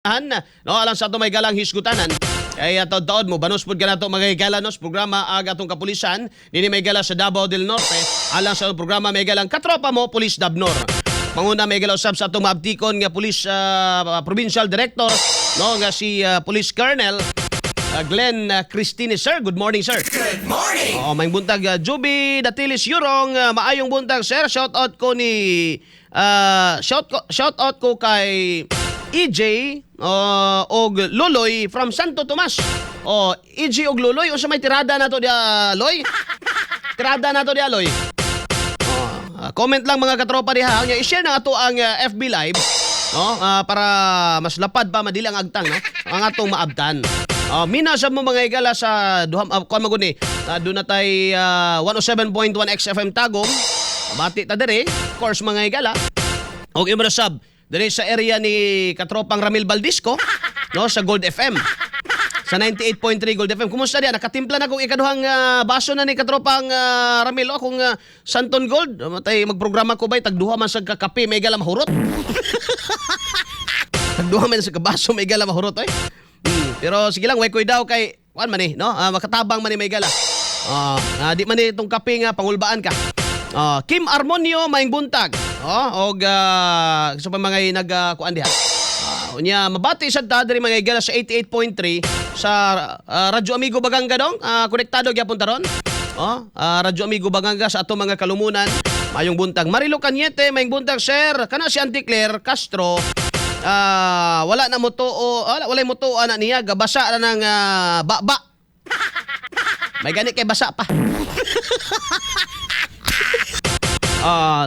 No, alang sa ato may galang hisgutanan. Ay taod-taod mo banos pud kanato mga higala nos programa aga atong kapulisan dinhi may gala sa Davao del Norte. Alang sa programa may galang katropa mo Police Dabnor. Manguna may gala usab sa atong maabtikon nga Police Provincial Director no nga si Police Colonel Glenn Cristine. Sir, good morning sir. Good morning! Oo, may buntag Juby Datilis Yurong, maayong buntag sir. Shout out ko ni shout out ko kay EJ og Luloy from Santo Tomas. EJ og Luloy unsa may tirada nato dia Loy? Tirada nato dia Loy. Comment lang mga katropa diha, nya i-share na ato ang FB live no para mas lapad pa madili ang agtang no ang atong maabtan. Mina sa mo mga igala sa duham kuan maguni. Doon na tay 107.1 XFM Tagum. Bati ta diri, of course mga igala. Og imo na sub diri sa area ni katropang Ramil Baldisco no sa Gold FM. Sa 98.3 Gold FM. Kumusta diya? Nakatimpla na kong ikaduhang baso na ni katropang Ramil akong Santon Gold. Matay magprograma ko bay tagduha man sa kakape may igala mahurot. Tagduha man sa kabaso may igala mahurot oy. Pero sige lang, way koy daw kay kuan man no? Makatabang man ni may gala. Di man ni itong kape nga pangulbaan ka. Kim Armonio maing buntag. Og sa mga nag-kuan diha. Unya mabati sad ta diri mga gala sa 88.3 sa Radyo Amigo Baganga dong. Konektado gyapon taron. Radyo Amigo Baganga sa ato mga kalumunan. Mayong buntag. Marilo Cañete maing buntag sir. Kana si Auntie Claire Castro. Wala na mo to wala mo to ana niya gabasa na ng baba. May gani kay basa pa.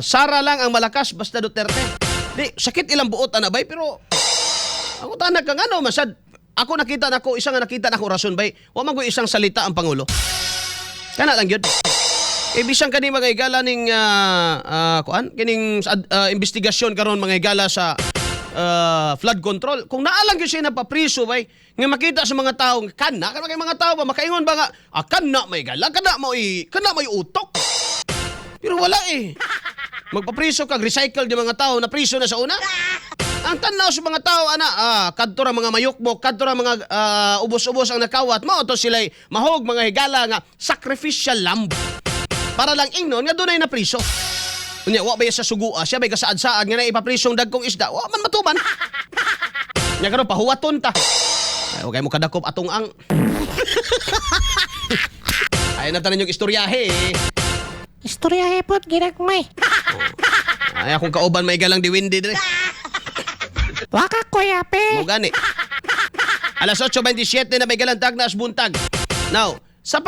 Sara lang ang malakas basta Duterte. Di sakit ilang buot ana bay pero ako tanag kang ano masad. Ako nakita nako isang nakita nako rason bay. Wa man ko isang salita ang pangulo. Kana lang gyud. Bisang kani mga igala ning kuan kining investigasyon karon mga igala sa flood control. Kung naalang gyud siya napapriso bay nga makita sa mga tawo kana kay mga tawo ba makaingon ba nga kana may gala kana mo utok. Pero wala eh. Magpapriso kag recycle di mga tawo na priso na sa una. Ang tanaw sa mga tawo ana kadto ra mga mayukbok kadto ra mga ubos-ubos ang nakawat mao to sila mahog mga higala nga sacrificial lamb. Para lang ingnon nga dunay na priso. Unya wa ba sa sugua siya bay kasaad-saad nga naipaprisong dagkong isda wa man matuman. Nya karon pahuwaton ta. Ay okay mo kadakop atong ang. Ay na tanan yung istoryahe. Istoryahe pot ginagmay. Ay akong kauban may galang diwindi dire. Waka ko yape. Mo gani. Alas 8:27 na may galang tagnas buntag. Now, sa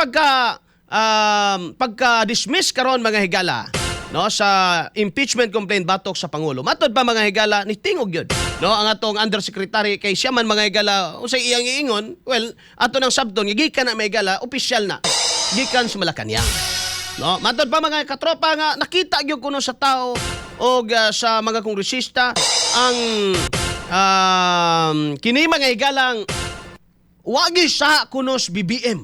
pagka-dismiss karon mga higala no sa impeachment complaint batok sa pangulo. Matod pa mga higala ni tingog gyud no ang atong undersecretary kay siya man mga higala usay iyang iingon well ato nang sabton gikan na mga higala opisyal na gikan sa Malacañang no matod pa mga katropa nga nakita gyud kuno sa tao og sa mga kongresista ang kini mga higalang wagi sa kunos BBM.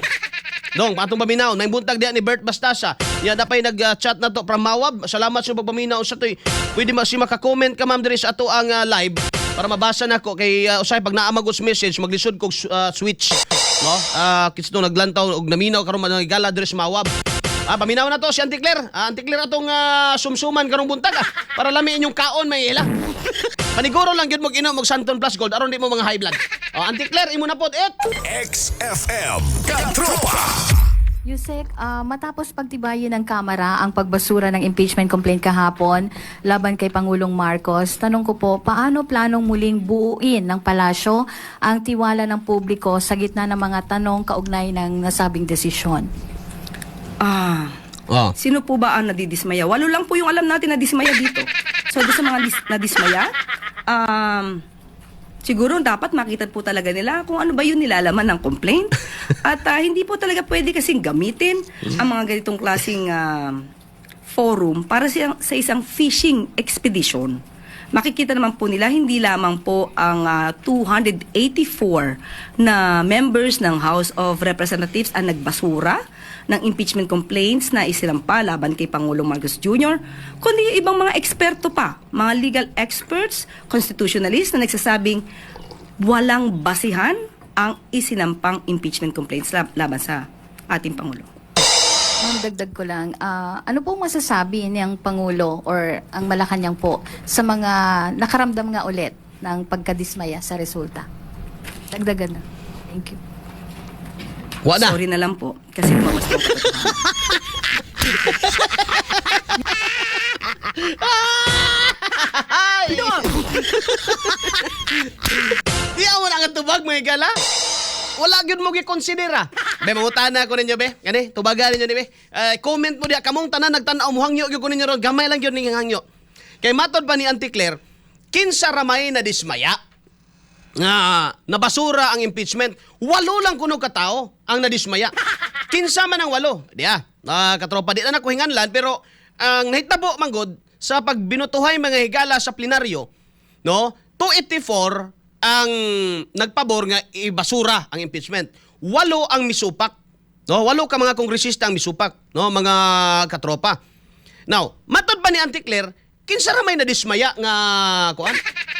Dong, patong paminaw, naibuntag diya ni Bert Bastasa. Yan na pa'y nag-chat na to from Mawab. Salamat sa pagpaminaw sa to'y. Pwede si makakomment ka ma'am diri sa ato ang live para mabasa na ko. Kay usay pag naamagos message, maglisod ko switch. No? Kits nung naglantaw og naminaw karon man gala diri sa Mawab. Paminaw na to si Auntie Claire. Auntie Claire atong sumsuman karong buntag para lami inyong kaon may ila. Paniguro lang gyud mo inom og Santon Plus Gold aron di mo mga high blood. Auntie Claire imo na pod it. XFM Katropa! Yusek, matapos pagtibayin ng Kamara ang pagbasura ng impeachment complaint kahapon laban kay Pangulong Marcos, tanong ko po, paano planong muling buuin ng palasyo ang tiwala ng publiko sa gitna ng mga tanong kaugnay ng nasabing desisyon? Sino po ba ang nadidismaya? Walo lang po yung alam natin na dismaya dito. So, doon sa mga nadismaya, siguro dapat makita po talaga nila kung ano ba yung nilalaman ng complaint. At hindi po talaga pwede kasing gamitin ang mga ganitong klaseng forum para sa isang fishing expedition. Makikita naman po nila, hindi lamang po ang 284 na members ng House of Representatives ang nagbasura ng impeachment complaints na isilampa laban kay Pangulong Marcos Jr., kundi yung ibang mga eksperto pa, mga legal experts, constitutionalists na nagsasabing walang basihan ang isinampang impeachment complaints laban sa ating Pangulo. Ma'am, dagdag ko lang, ano pong masasabi niyang Pangulo or ang Malacanang po sa mga nakaramdam nga ulit ng pagkadismaya sa resulta? Dagdagan na. Thank you. Wala na. Sorry na lang po kasi lumabas po ang katotohanan. Di ako na nga tubag, mga higala. Wala gyud mo gikonsidera. Be, mangutana ko ninyo, be. Gani, tubagan ninyo ni, be. Comment mo diya, kamong tanan nagtanaw mo, hangyo gyud ko ninyo ron. Gamay lang gyud ning hangyo. Kay matod pa ni Auntie Claire, kinsa ramay na dismaya nga nabasura ang impeachment. 8 lang kuno katao ang nadismaya. Kinsa man ang 8. Diya, katropa, di na ako hinganlan, pero ang nahitabo manggod sa pagbinutuhay mga higala sa plenaryo, no? 284 ang nagpabor nga ibasura ang impeachment. 8 ang misupak. No, 8 ka mga kongresista ang misupak, no, mga katropa. Now, matod ba ni Auntie Claire, kinsa ra may nadismaya nga kuan?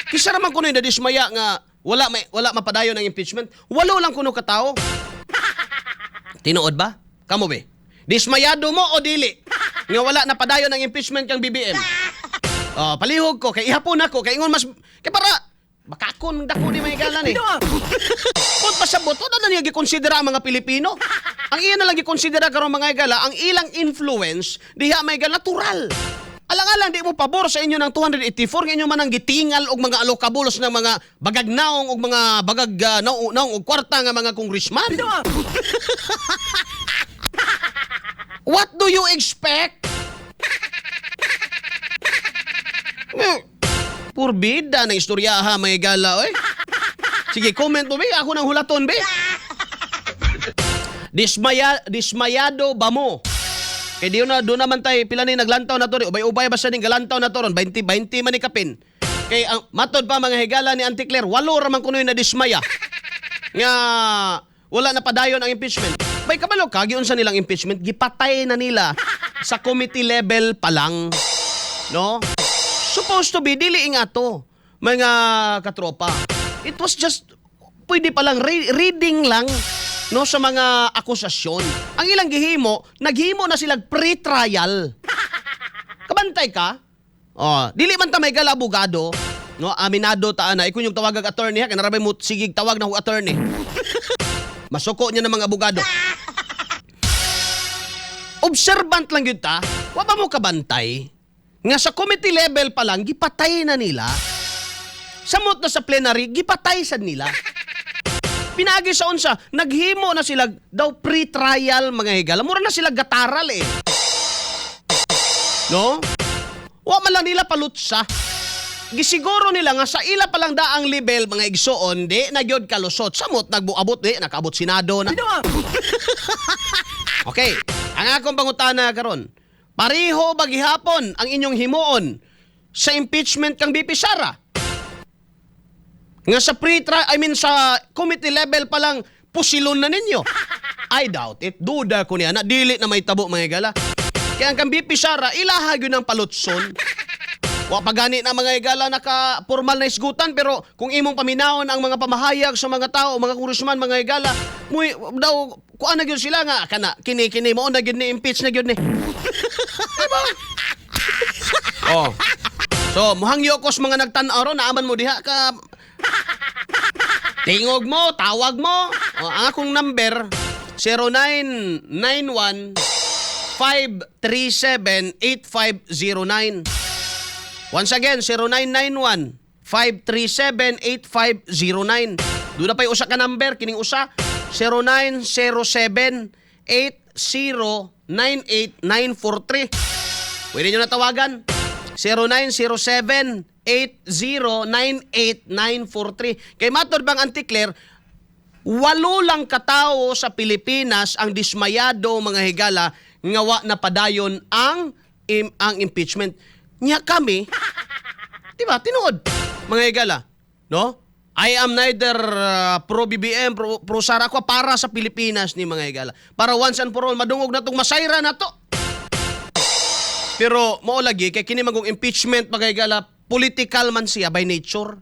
Kinsa ra man kuno nadismaya nga wala mapadayon ang impeachment? 8 lang kuno ka tawo. Tinuod ba? Kamo be. Dismayado mo o dili? Nga wala napadayon ang impeachment kang BBM. Palihog ko kay ihapon ako kay ingon mas kay para bakakon dako di may galan eh. Kung pasabot na niya gikonsidera ang mga Pilipino. Ang iya na lang gikonsidera karon mga igala ang ilang influence diha may gal natural. Alang-alang di mo pabor sa inyo ng 284 nga inyo man ang gitingal og mga alokabulos ng mga bagagnaong og mga bagag naong og kwarta nga mga congressman. What do you expect? Purbida ng istoryaha may gala, oy. Sige, comment mo, be. Ako nang hulaton, be. Dismayado ba mo? Kaya doon naman tayo, pila ni naglantaw na to. Ubay-ubay ba siya ning galantaw na to ron? 20 man ni kapin. Kaya matod pa mga higala ni Auntie Claire, 8 raman kuno na dismaya. Nga wala na padayon ang impeachment. Bay kabalo, kagiyon sa nilang impeachment, gipatay na nila sa committee level pa lang. No? Supposed to be, dili nga to, mga katropa. It was just, pwede palang reading lang, no, sa mga akusasyon. Ang ilang gihimo, naghimo na silang pre-trial. Kabantay ka? Dili man ta may abogado, no, aminado ta na, ikon yung tawag ag attorney ha, kanarabay mo sigig tawag na attorney. Masuko niya ng mga abogado. Observant lang yun ta, wa ba mo kabantay? Nga sa committee level pa lang, gipatay na nila. Samot na sa plenary, gipatay sa nila. Pinagi sa unsa, naghimo na sila daw pre-trial mga higala. Mura na sila gataral eh. No? Wa man lang nila palutsa. Gisiguro nila nga sa ila pa lang daang level mga igsoon, di na gyud kalusot. Samot nagbuabot di, nakaabot Senado na. Okay, ang akong pangutana karon. Pareho ba gihapon ang inyong himuon sa impeachment kang BP Sara? Nga sa sa committee level pa lang pusilon na ninyo. I doubt it. Duda ko niya na dili na may tabo mga igala. Kaya ang kang BP Sara ilahag yun ang palutson. Wa pagani na mga igala naka-formal na isgutan pero kung imong paminawon ang mga pamahayag sa mga tao, mga congressman, mga igala, muy daw kuan na gyud sila nga kana kini mo na gyud ni impeach na gyud ni. Diba? So muhangyo kos mga nagtan-aw ron naaman mo diha ka tingog mo, tawag mo. Ang akong number 0991 537-8509. Once again, 0991-537-8509. Doon na pa'y usa ka number, kining usa, 0907-8098-943. Pwede nyo natawagan, 0907-8098-943. Kay matod bang Auntie Claire, 8 lang katao sa Pilipinas ang dismayado mga higala ngawa na padayon ang impeachment. Nya kami, diba, tinuod, mga higala, no? I am neither pro-BBM, pro-Sara ko, para sa Pilipinas ni mga higala. Para once and for all, madungog na itong masayra na to. Pero, mo lagi, kay kini magong impeachment, mga higala, political man siya by nature.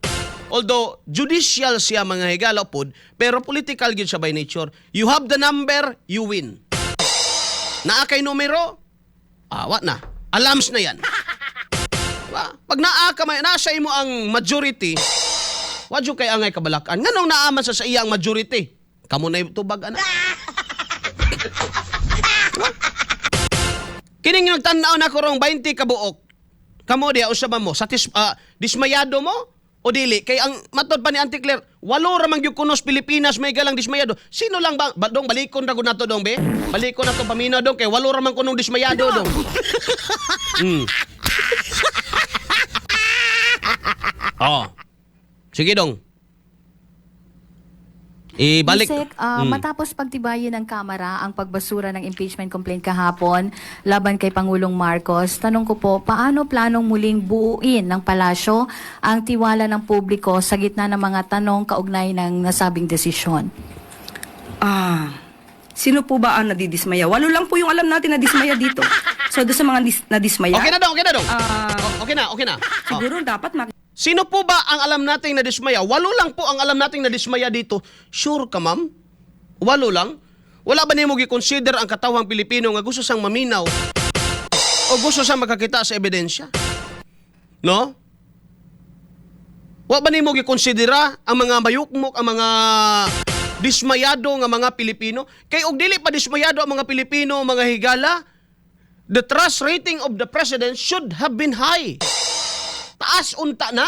although judicial siya mga higala pod, pero political gyud siya by nature. You have the number, you win. Naa kay numero, what na? Alams na yan. Diba? Pag naa ka, nasa imo ang majority, wadyo kay angay kabalakan. Nganong naaman sa iyang majority? Kamo na tubag, ana. Diba? Kining nagtanaw na ko rong 20 kabuok. Kamo diya, usaba mo, dismayado mo? O dili? Kay ang matod pa ni Auntie Claire, 8 ramang yung kunos Pilipinas, may galang dismayado. Sino lang ba? Dong, balikon na ko na to, dong, be? Balikon na to, paminaw, dong, kay 8 ramang kunong dismayado, dong. Oh. Sige, dong. Ibalik. Yusek, matapos pagtibayin ng Kamara ang pagbasura ng impeachment complaint kahapon laban kay Pangulong Marcos, tanong ko po, paano planong muling buuin ng palasyo ang tiwala ng publiko sa gitna ng mga tanong kaugnay ng nasabing desisyon? Sino po ba ang nadidismaya? 8 lang po yung alam natin na dismaya dito. So, doon sa mga nadismaya, Okay na, dong. Okay na, dong. Okay na. siguro dapat Sino po ba ang alam nating nadismaya? 8 lang po ang alam nating nadismaya dito. Sure ka, ma'am? 8 lang? Wala ba niyo gi-consider ang katawang Pilipino nga gusto sang maminaw o gusto sang makakita sa ebidensya? No? Wala ba niyo gi-considera ang mga mayukmok, ang mga dismayado nga mga Pilipino? Kay og dili pa dismayado ang mga Pilipino, mga higala, the trust rating of the president should have been high. Taas unta na.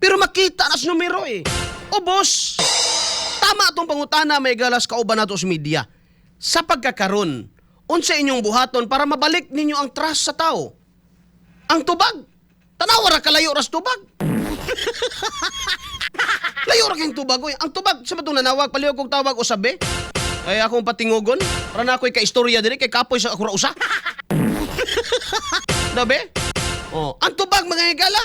Pero makita na sa numero eh. O boss, tama itong pangutana may galas kauban nato sa media. Sa pagkakaroon, unsa inyong buhaton para mabalik ninyo ang trust sa tao? Ang tubag. Tanawa ra kalayo ras tubag. Layo ra kayong tubag. Oy. Ang tubag, sa matong nanawag, paliw kong tawag o sabi. Ay akong patingugon. Para na ako'y ka-istorya din, kay kapoy sa akura usa. Dabe? Oh, ang tubag mga higala.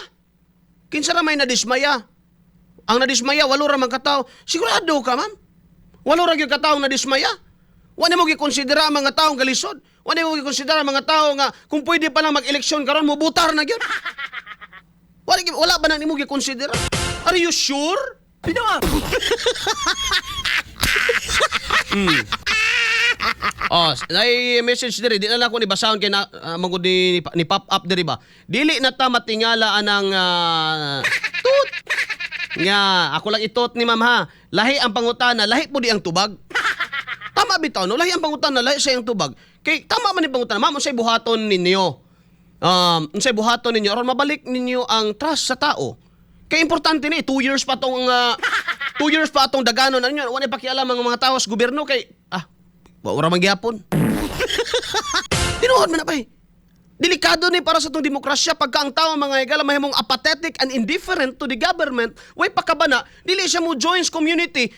Kinsa ra may nadismaya. Ang nadismaya 8 ra man katawo. Sigurado ka, ma'am? 8 ra gyud katawo nadismaya. Wa mo gi-konsidera ang mga taong galisod. Wa mo gi-konsidera ang mga tao nga kung pwede pa lang mag-eleksyon karon mo butar na gyud. Wala ba na nimo gi-konsidera? Are you sure? Oh, nay message diri, di na lang ako ni basahon kay na mangud ni pop up diri ba. Dili na ta matingala anang tut. Nga, ako lang itot ni ma'am ha. Lahi ang pangutana, lahi po di ang tubag. Tama bitaw no, lahi ang pangutana, lahi sa ang tubag. Kay tama man ni pangutana, ma'am, unsay buhaton ninyo? Unsay buhaton ninyo aron mabalik ninyo ang trust sa tao. Kay importante ni 2 years pa tong 2 years pa atong daganon ano, wala pakialam ang mga tao sa gobyerno kay wa ora man gyapon. Tinuod man na pa. Delikado ni para sa itong demokrasya pagka ang tao mga higala mahimong apathetic and indifferent to the government, way pakabana, dili siya mo joins community.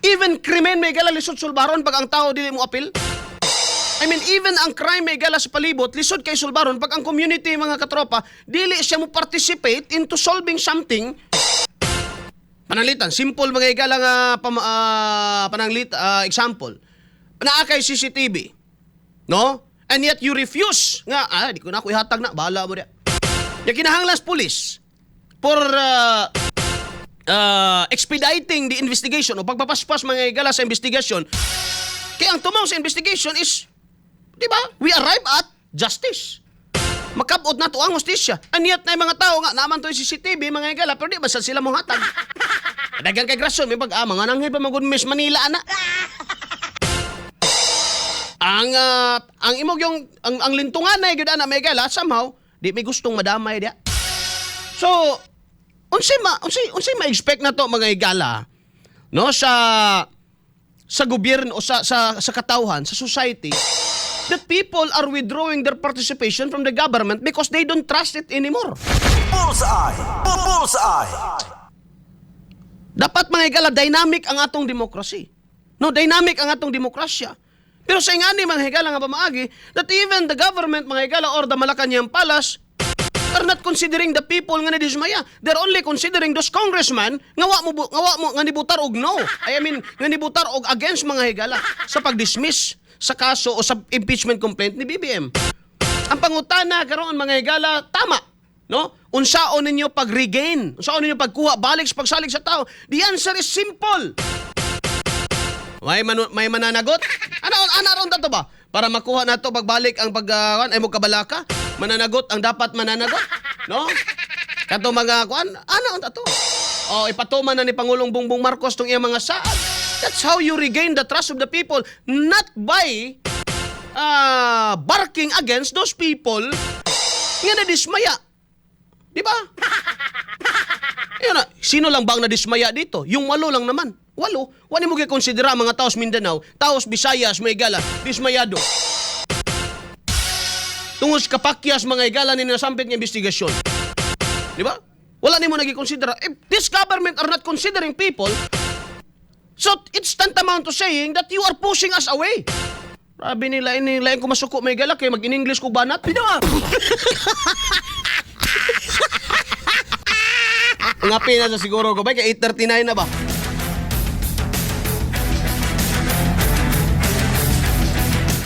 Even krimen may higala lisod sulbaron pag ang tao dili mo apil. I mean, even ang crime may higala sa palibot, lisod kay sulbaron pag ang community mga katropa, dili siya mo participate into solving something. Pananglitan, simple mga higala nga example. Naakay CCTV. No? And yet you refuse nga, di ko na ako ihatag na, bahala mo diya. Yung kinahanglas police for expediting the investigation o pagpapaspas mga higala sa investigation. Kaya ang tumaw sa investigation is, di ba, we arrive at justice. Makabot na to ang hustisya. And yet na yung mga tao nga, naman to yung CCTV, mga higala, pero di ba sila mong hatag? Dagan kay grasyon, may mga nanghil pa mag-Miss Manila, ana. Ang imog yung ang lintungan na gyud ana may gala somehow di may gustong madamay dia. So unsay ma-expect na to mga higala no sa gobyerno o sa katawhan sa society that people are withdrawing their participation from the government because they don't trust it anymore. Bullseye! Bullseye! Dapat mga higala dynamic ang atong demokrasy. No, dynamic ang atong demokrasya. Pero sa ingani mga higala nga pamaagi that even the government mga higala or the Malacanang Palace are not considering the people nga nadismaya. They're only considering those congressmen nga wa mo nga nibutar og no. I mean nga nibutar og against mga higala sa pag-dismiss sa kaso o sa impeachment complaint ni BBM. Ang pangutana karon mga higala tama. No? Unsaon ninyo pag-regain? Unsaon ninyo pagkuha balik sa pagsalig sa tao? The answer is simple. May mananagot? Ano ron to ba? Para makuha nato pagbalik ang ay mo kabalaka? Mananagot ang dapat mananagot, no? Kato mga kuan, ano to? O ipatuman na ni Pangulong Bongbong Marcos tong iyang mga saad. That's how you regain the trust of the people, not by barking against those people nga nadismaya. Di ba? Yun na, sino lang ba ang nadismaya dito? Yung 8 lang naman. 8. Wala mo kikonsidera mga taos Mindanao, taos Visayas, mga igala, dismayado. Tungos kapakyas mga igala ni nasampit ng investigasyon. Di ba? Wala ni mo nagikonsidera. If this government are not considering people, so it's tantamount to saying that you are pushing us away. Sabi nila, lain ko masuko may igala, kaya mag-in-English ko banat. Pinawa! Ngapi na sa siguro ko ba? Kaya 8:39 na ba?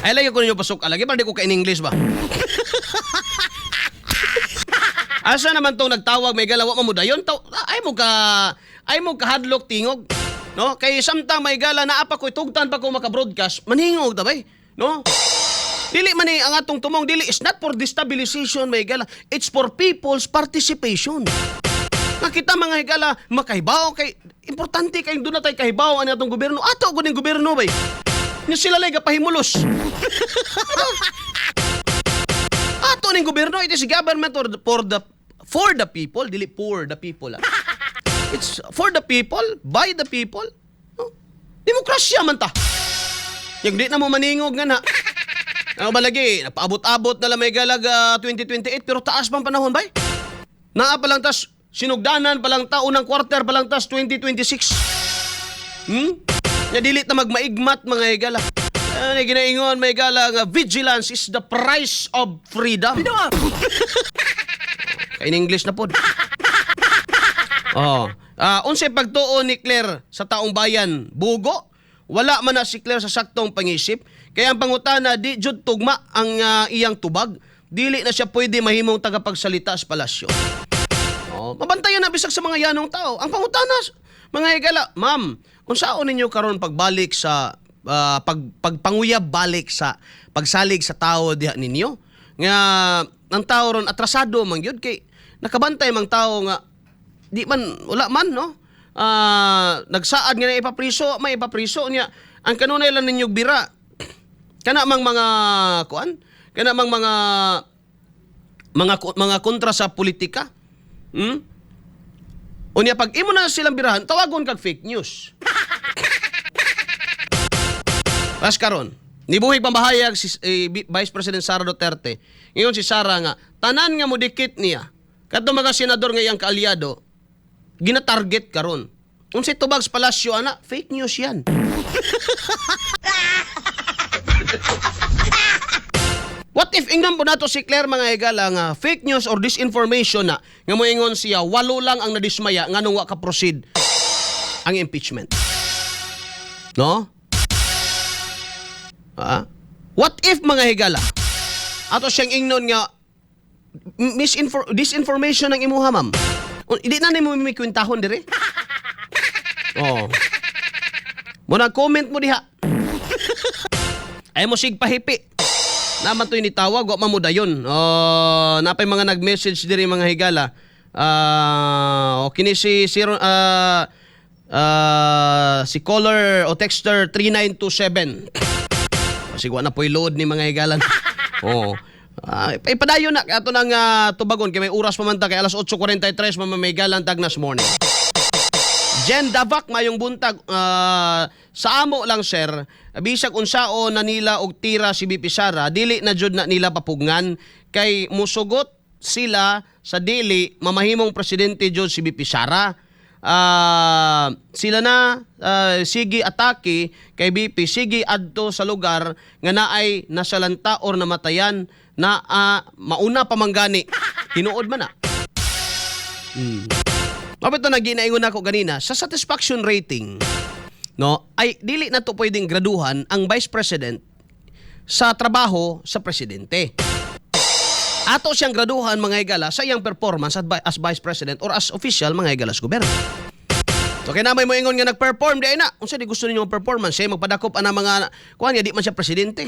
Ay, lagi ko ninyo pasok. Lagi pa di ko ka-in-English ba? Asa naman tong nagtawag may galawa mamudayon? Ay mo kahadlok tingog. No? Kay samtang may gala na apa ko itugtan pa ko maka-broadcast, manhingog tabay. No? Dili man ang atong tumong dili is not for destabilization may gala. It's for people's participation. Nakita mga higala, makahibaw kay importante kay doon na tayo kahibaw ang atong gobyerno. Ato ko ning gobyerno bay. Nya sila lay gapahimulos. Ato ning gobyerno, it is government for the people, dili for the people. It's for the people, by the people. No? Demokrasya man ta. Yung di na mo maningog nga na. Ano ba lagi? Napaabot-abot na lang may galag 2028 pero taas pang panahon bay. Naa pa lang tas sinugdanan pa lang ta unang quarter pa lang tas 2026. Ya dilit na magmaigmat mga higala. Ano ginaingon may gala nga vigilance is the price of freedom. In English na pod. Unsay pagtuon ni Claire sa taong bayan? Bugo? Wala man na si Claire sa saktong pangisip. Kaya ang pangutana, di jud tugma ang iyang tubag. Dili na siya pwede mahimong tagapagsalita sa palasyo. Mabantayan na bisag sa mga yanong tao. Ang pangutana, mga higala, ma'am, unsaon ninyo karon pagbalik sa pagpanguyab balik sa pagsalig sa tao diha ninyo? Nga ang tao ron atrasado man gyud kay nakabantay mang tao nga di man wala man no. Nagsaad nga na ipapriso, may ipapriso niya. Ang kanunay lang ninyo bira. Kana mang mga kuan, kana mang mga kontra sa politika. Unya pag imo na silang birahan, tawagon kag fake news. Pas karon, nibuhig pambahayag si Vice President Sara Duterte. Ngayon si Sara nga, tanan nga mo dikit niya. Kadto mga senador nga iyang kaalyado, gina-target karon. Unsay tubag sa palasyo ana, fake news yan. What if ingnan po nato si Claire mga higala nga fake news or disinformation na nga moingon siya 8 lang ang nadismaya nganong wa ka proceed ang impeachment. No? What if mga higala ato siyang ingnon nga disinformation ng imuha ma'am. Hindi na nimo mikwintahon dire. Mo na comment mo diha. Ay mo sig pahipi. Naman to initawag, wa mamudayon. Napay mga nag-message diri mga higala. Kini si caller o texter 3927. Sigwa na po load ni mga higalan. Ipadayon na ato nang tubagon kay may oras pa man ta kay alas 8:43 may higalan tagnas morning. Jen Davak mayong buntag sa amo lang sir bisag unsao na nila og tira si BP Sara dili na jud na nila papugngan kay musugot sila sa dili mamahimong presidente jud si BP Sara. Sila na sige atake kay BP sige adto sa lugar nga naay nasalanta or namatayan na mauna pamanggani tinuod man na. Mabito na ginaingon ako ganina, sa satisfaction rating, no, ay dili na to pwedeng graduhan ang Vice President sa trabaho sa presidente. Ato siyang graduhan mga higala sa iyang performance as Vice President or as official mga higala sa gobyerno. So kaya namay mo ingon nga nag-perform di ay na. Unsa di gusto ninyo ang performance? Siya magpadakop ana mga kuan di man siya presidente.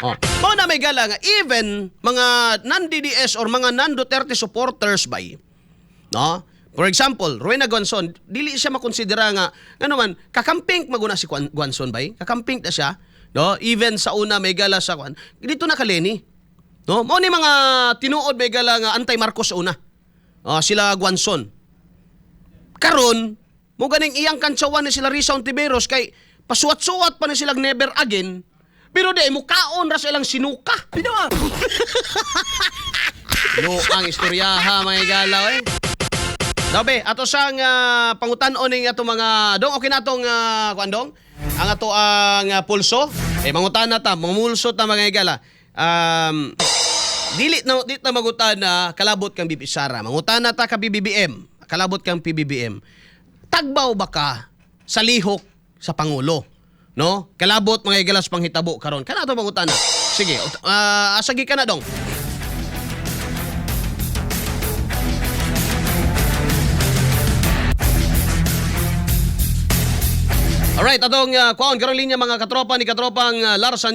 Oh, mo na may gala nga even mga non-DDS or mga non-Duterte supporters by, no? For example, Rowena Guanzon, dili siya makonsidera nga naman kakamping maguna si Guanzon bay. Kakamping ta siya, no? Even sa una may gala sa kuan. Dito na kaleni. No? Mo ni mga tinuod may gala nga anti-Marcos sa una. Sila Guanzon. Karon, mo ganing iyang kantsawan ni sila Risa Ontiveros kay pasuwat-suwat pa ni sila never again. Pero di, mukaon ra sa ilang sinuka. No, ang istoryaha, mga igalaw eh. Dabe, ato sang pangutan-on ning ato mga dong okay na atong kuandong ang ato ang pulso. Mangutan na ta, mamulso ta mga igala. Dili na magutan na kalabot kang BP Sara. Mangutan na ta ka BBM. Kalabot kang PBBM. Tagbaw ba ka sa lihok sa Pangulo? No? Kalabot mga igalas panghitabo karon. Kana to mangutana. Sige, asagi ka na dong. Alright, atong kuon karong linya mga katropa ni katropang Larsan